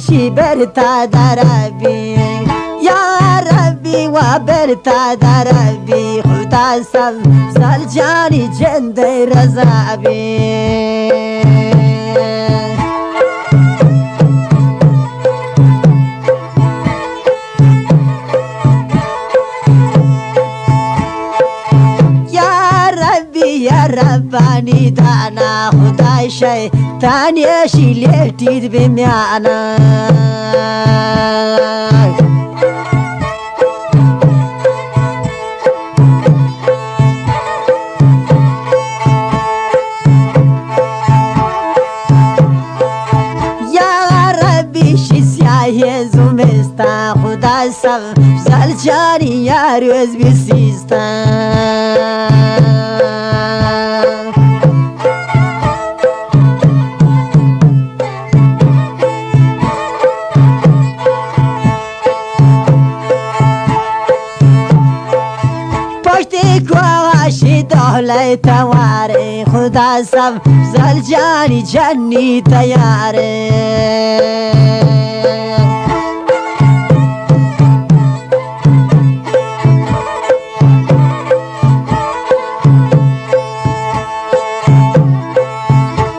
شي برتا دربي يا ربي وبرتا دربي خدا سل جاني جندي رزابي يا رباني دانا خداي شيطان يشي ليتي بمعنا يا ربي شي سياهي زمستا خدا زل جاني يا روز بسيستا دهلي تواري خدا زل جاني جني تياري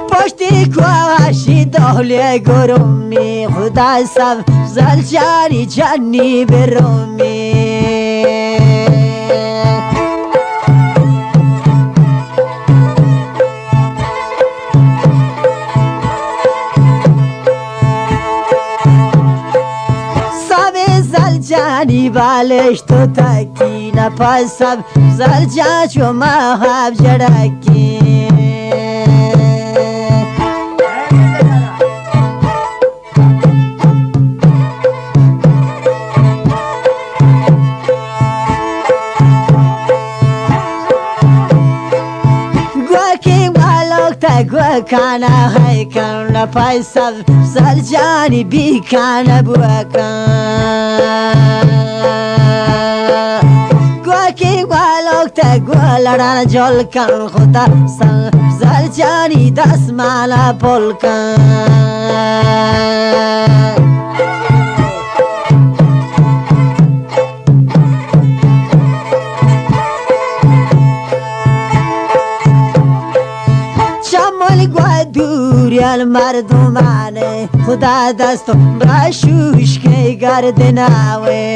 پشتی کواشی دهلي گرومي خدا زل جاني جني برومي جاني بالش تو تاكي نفسب زرجا شو ما هاب جراكي قوكي مالوك تقوى كان هيكا نفسب زرجاني بي كان بوكا گوکی والوک تا گولران جل کن خدا زل جانی دست مالا پل کن چمال گوادوری المردمانه خدا دستو براشوش که گردناوه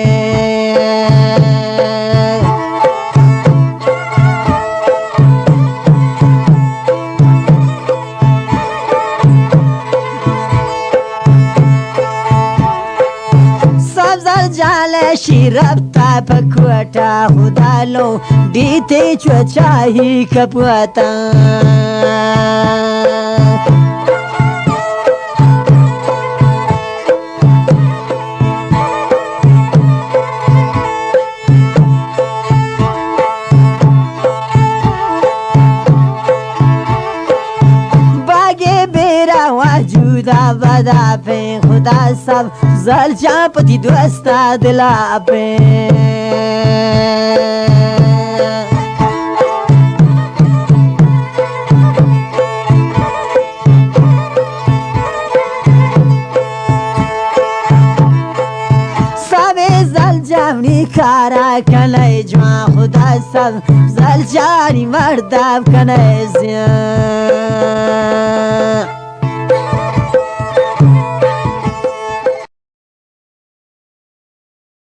جالشی ربطا پکوتا خدا لو دیتے چو چاہی کپوتا وجودا بدا पे खुदा सब जल जापति दोस्ता दिला पे सबे जल जावनी खारा कने जवा खुदा सब जल जानी मर्दाब कने जिया